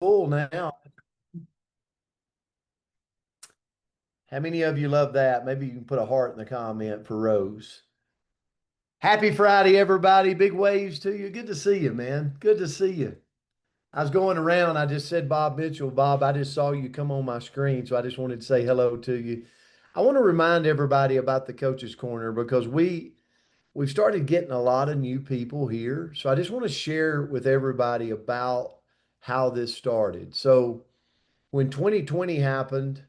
full now. How many of you love that? Maybe you can put a heart in the comment for Rose. Happy Friday, everybody. Big waves to you. Good to see you, man. Good to see you. I was going around. I just said Bob Mitchell. Bob, I just saw you come on my screen, so I just wanted to say hello to you. I want to remind everybody about the Coach's Corner because we've started getting a lot of new people here. So I just want to share with everybody about how this started. So when 2020 happened,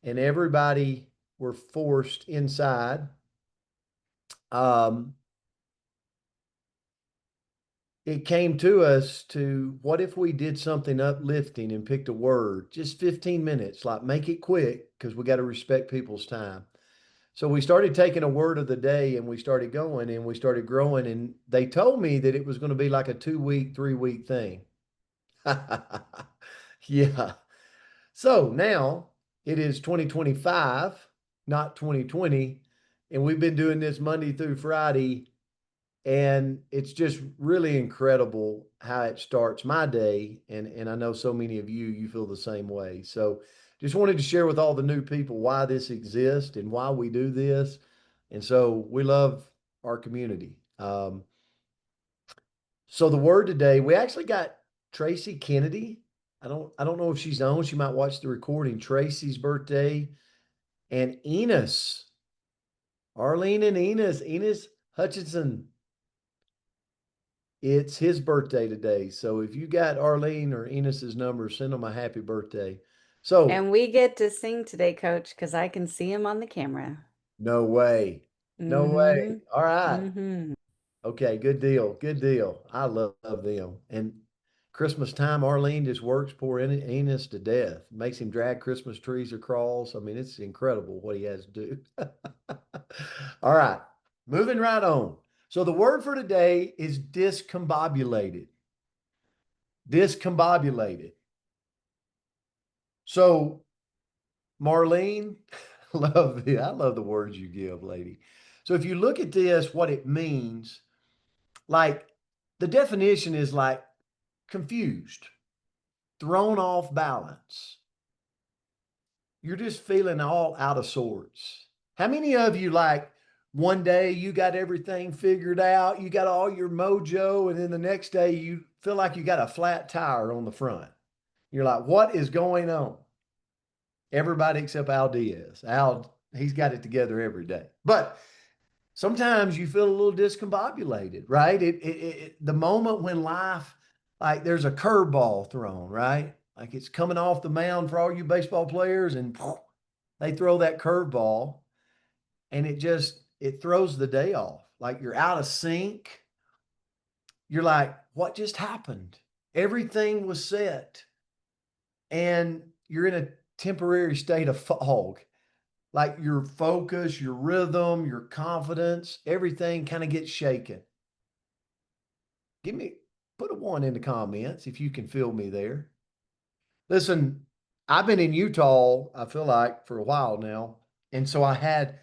and everybody were forced inside. Um, it came to us to what if we did something uplifting and picked a word, just 15 minutes, like make it quick because we got to respect people's time. So we started taking a word of the day and we started going and we started growing. And they told me that it was going to be like a 2 week, 3 week thing. Yeah. So now it is 2025, not 2020, and we've been doing this Monday through Friday, and it's just really incredible how it starts my day. And I know so many of you feel the same way. So just wanted to share with all the new people why this exists and why we do this. And so we love our community. So the word today, we actually got Tracy Kennedy. I don't know if she's on. She might watch the recording. Tracy's birthday and Enos, Arlene and Enos Hutchinson. It's his birthday today. So if you got Arlene or Enos's number, send them a happy birthday. So And we get to sing today, Coach, because I can see him on the camera. no way. No way. Mm-hmm. All right. Mm-hmm. Okay, good deal. Good deal. I love them. And Christmas time, Arlene just works poor Enos to death. Makes him drag Christmas trees across. I mean, it's incredible what he has to do. All right, moving right on. So the word for today is discombobulated. Discombobulated. So Marlene, I love the words you give, lady. So if you look at this, what it means, like the definition is like confused, thrown off balance. You're just feeling all out of sorts. How many of you, like, one day you got everything figured out, you got all your mojo, and then the next day you feel like you got a flat tire on the front? You're like, what is going on? Everybody except Al Diaz. Al, he's got it together every day. But sometimes you feel a little discombobulated, right? The moment when life, like there's a curveball thrown, right? Like it's coming off the mound for all you baseball players, and they throw that curveball, and it throws the day off. Like you're out of sync. You're like, what just happened? Everything was set, and you're in a temporary state of fog. Like your focus, your rhythm, your confidence, everything kind of gets shaken. Give me, put a one in the comments if you can feel me there. Listen, I've been in Utah, I feel like, for a while now. And so I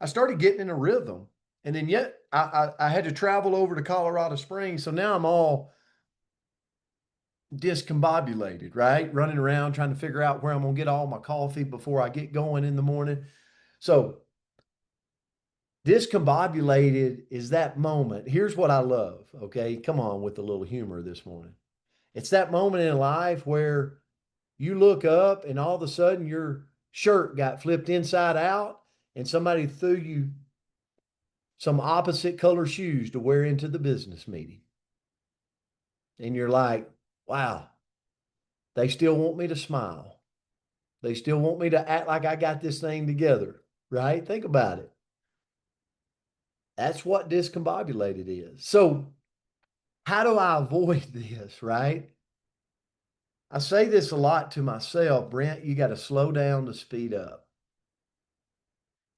started getting in a rhythm. And then yet I had to travel over to Colorado Springs. So now I'm all discombobulated, right? Running around trying to figure out where I'm going to get all my coffee before I get going in the morning. So discombobulated is that moment. Here's what I love. Okay. Come on with a little humor this morning. It's that moment in life where you look up and all of a sudden your shirt got flipped inside out and somebody threw you some opposite color shoes to wear into the business meeting. And you're like, wow, they still want me to smile. They still want me to act like I got this thing together, right? Think about it. That's what discombobulated is. So, how do I avoid this, right? I say this a lot to myself, Brent, you got to slow down to speed up.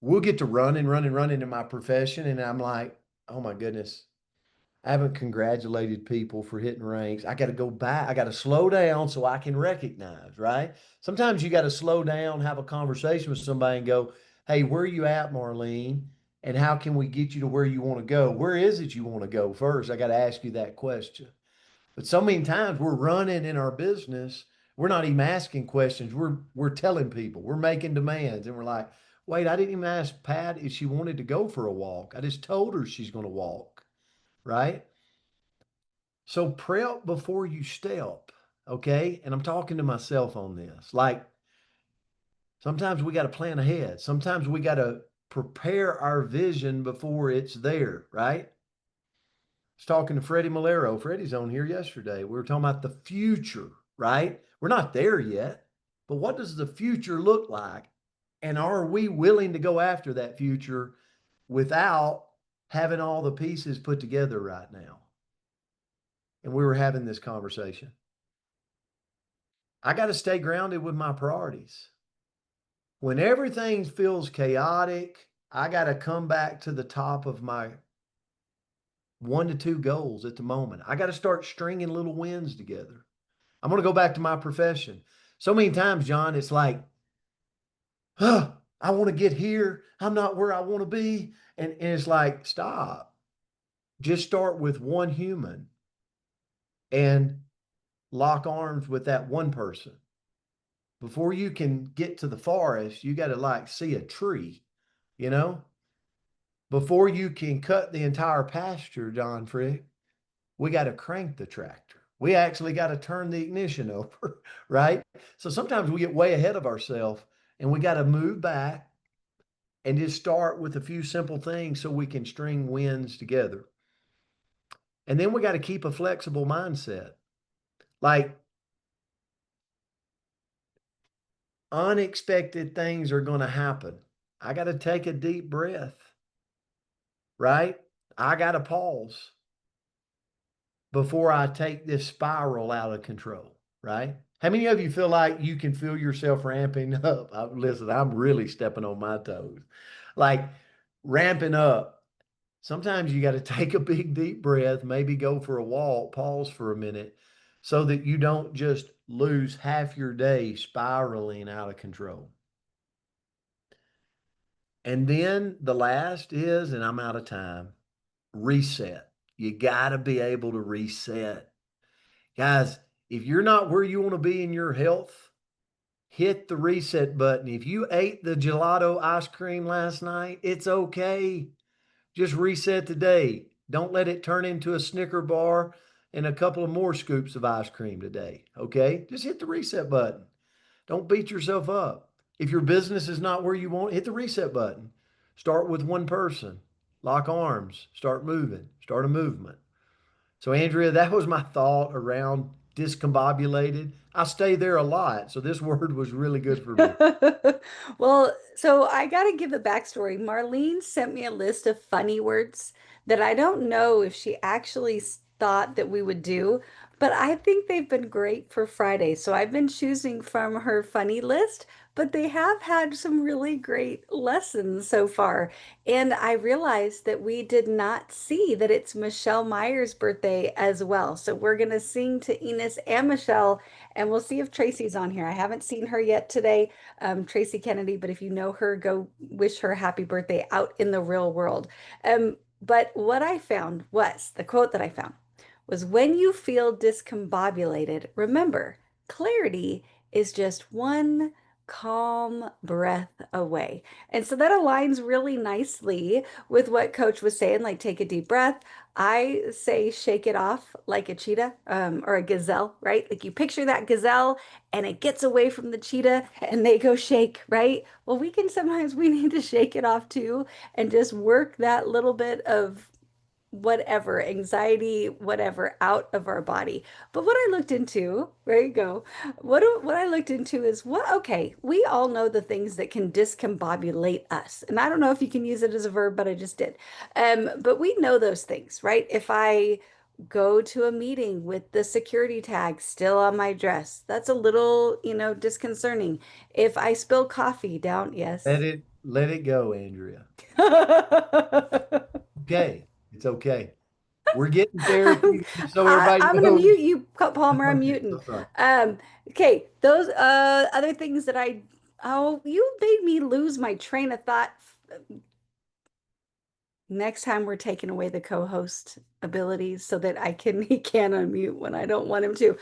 We'll get to running in my profession, and I'm like, oh my goodness, I haven't congratulated people for hitting ranks. I got to go back. I got to slow down so I can recognize, right? Sometimes you got to slow down, have a conversation with somebody and go, hey, where are you at, Marlene? And how can we get you to where you want to go? Where is it you want to go first? I got to ask you that question. But so many times we're running in our business, we're not even asking questions. We're telling people, we're making demands, and we're like, wait, I didn't even ask Pat if she wanted to go for a walk. I just told her she's going to walk, right? So prep before you step, okay? And I'm talking to myself on this. Like sometimes we got to plan ahead. Sometimes we got to prepare our vision before it's there, right? I was talking to Freddie Malero. Freddie's on here yesterday. We were talking about the future, right? We're not there yet, but what does the future look like? And are we willing to go after that future without having all the pieces put together right now? And we were having this conversation. I got to stay grounded with my priorities. When everything feels chaotic, I got to come back to the top of my 1 to 2 goals at the moment. I got to start stringing little wins together. I'm going to go back to my profession. So many times, John, it's like, huh, I want to get here. I'm not where I want to be. And it's like, stop. Just start with one human and lock arms with that one person. Before you can get to the forest, you got to like see a tree, you know? Before you can cut the entire pasture, John Frick, we got to crank the tractor. We actually got to turn the ignition over, right? So sometimes we get way ahead of ourselves and we got to move back and just start with a few simple things so we can string wins together. And then we got to keep a flexible mindset. Like unexpected things are going to happen. I got to take a deep breath, right? I got to pause before I take this spiral out of control, right? How many of you feel like you can feel yourself ramping up? Listen, I'm really stepping on my toes. Like ramping up. Sometimes you got to take a big, deep breath, maybe go for a walk, pause for a minute, so that you don't just lose half your day spiraling out of control. And then the last is, and I'm out of time, reset. You got to be able to reset. Guys, if you're not where you want to be in your health, hit the reset button. If you ate the gelato ice cream last night, it's okay. Just reset today. Don't let it turn into a Snicker bar and a couple of more scoops of ice cream today. Okay? Just hit the reset button. Don't beat yourself up. If your business is not where you want, hit the reset button. Start with one person. Lock arms. Start moving. Start a movement. So, Andrea, that was my thought around discombobulated. I stay there a lot. So, this word was really good for me. Well, so I got to give a backstory. Marlene sent me a list of funny words that I don't know if she actually thought that we would do, but I think they've been great for Friday. So I've been choosing from her funny list, but they have had some really great lessons so far. And I realized that we did not see that it's Michelle Meyer's birthday as well. So we're going to sing to Enos and Michelle, and we'll see if Tracy's on here. I haven't seen her yet today, Tracy Kennedy, but if you know her, go wish her happy birthday out in the real world. But what I found was the quote that I found was when you feel discombobulated, remember clarity is just one calm breath away. And so that aligns really nicely with what Coach was saying, like take a deep breath. I say shake it off like a cheetah or a gazelle, right? Like you picture that gazelle and it gets away from the cheetah and they go shake, right? Well, we need to shake it off too and just work that little bit of whatever, anxiety, whatever, out of our body. But what I looked into, there you go. What I looked into is okay, we all know the things that can discombobulate us. And I don't know if you can use it as a verb, but I just did. But we know those things, right? If I go to a meeting with the security tag still on my dress, that's a little, disconcerting. If I spill coffee down, yes. Let it go, Andrea. Okay. It's okay. We're getting therapy so everybody I'm gonna knows. mute you, Palmer. I'm Okay, muting. I'm sorry. Um, okay, those other things that you made me lose my train of thought. Next time we're taking away the co-host abilities so that he can unmute when I don't want him to.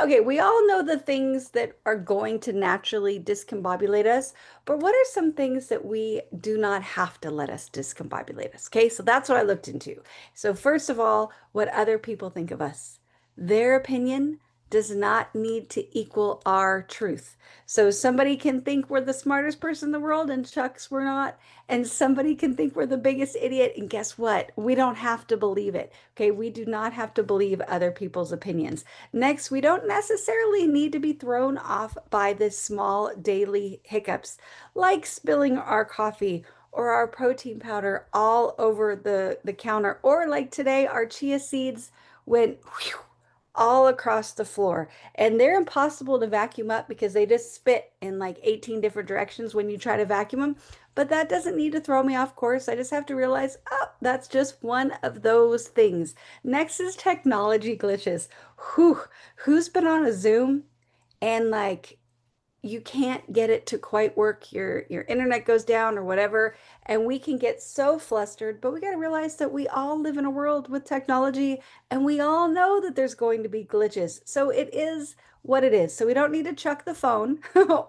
Okay, we all know the things that are going to naturally discombobulate us, but what are some things that we do not have to let us discombobulate us? Okay, so that's what I looked into. So first of all, what other people think of us. Their opinion does not need to equal our truth. So somebody can think we're the smartest person in the world, and shucks, we're not. And somebody can think we're the biggest idiot. And guess what? We don't have to believe it. Okay. We do not have to believe other people's opinions. Next, we don't necessarily need to be thrown off by the small daily hiccups, like spilling our coffee or our protein powder all over the counter, or like today, our chia seeds went whew, all across the floor. And they're impossible to vacuum up because they just spit in like 18 different directions when you try to vacuum them. But that doesn't need to throw me off course. I just have to realize, oh, that's just one of those things. Next is technology glitches. Whew, who's been on a Zoom and like you can't get it to quite work, your internet goes down or whatever, and we can get so flustered, but we got to realize that we all live in a world with technology and we all know that there's going to be glitches. So it is what it is. So we don't need to chuck the phone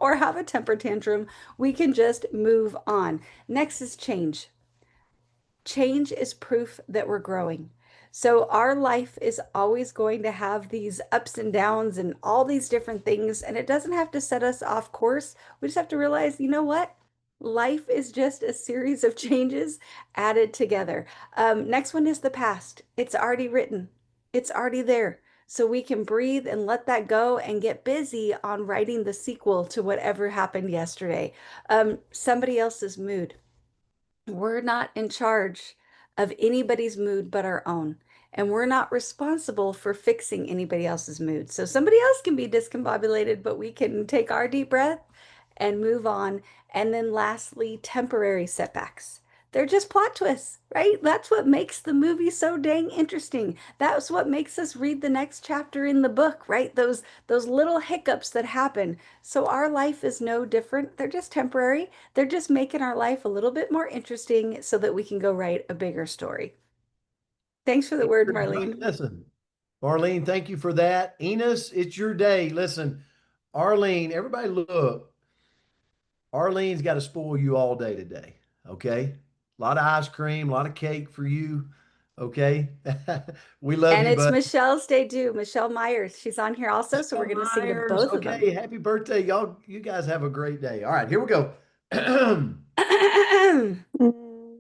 or have a temper tantrum. We can just move on. Next is change. Change is proof that we're growing. So our life is always going to have these ups and downs and all these different things, and it doesn't have to set us off course. We just have to realize, you know what? Life is just a series of changes added together. Next one is the past. It's already written. It's already there. So we can breathe and let that go and get busy on writing the sequel to whatever happened yesterday. Somebody else's mood. We're not in charge of anybody's mood but our own. And we're not responsible for fixing anybody else's mood. So somebody else can be discombobulated, but we can take our deep breath and move on. And then lastly, temporary setbacks. They're just plot twists, right? That's what makes the movie so dang interesting. That's what makes us read the next chapter in the book, right? Those little hiccups that happen. So our life is no different. They're just temporary. They're just making our life a little bit more interesting so that we can go write a bigger story. Thanks for the word, Everybody, Marlene. listen, Marlene, thank you for that. Enos, it's your day. Listen, Arlene, everybody look. Arlene's got to spoil you all day today. Okay. A lot of ice cream, a lot of cake for you. Okay. We love And you, it's bud. Michelle's day due, Michelle Myers. She's on here also, so we're Michelle going to sing to Myers. both of them. Okay. Happy birthday. Y'all, you guys have a great day. All right. Here we go.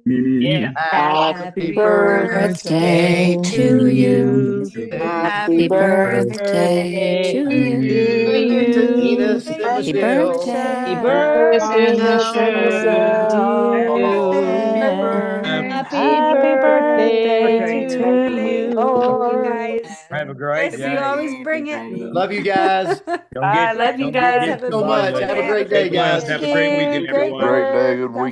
Yeah. Happy Happy Happy birthday birthday birthday to to to you. you. you. Happy Happy Happy birthday birthday to to you. birthday you. to Enos and Happy Happy Michelle. birthday, birthday, Michelle, Michelle. dear. Happy Happy birthday birthday. to Thank you, you. guys. Have a great Chris, you day. always bring it. Love you guys. Don't get Bye. Love you don't get Guys, guys. have a So much. beautiful discombobulated. Have a day. Have a great Stay day, great blessed. guys. Have weekend. a great weekend, Great everyone. day. Great day, Good good weekend.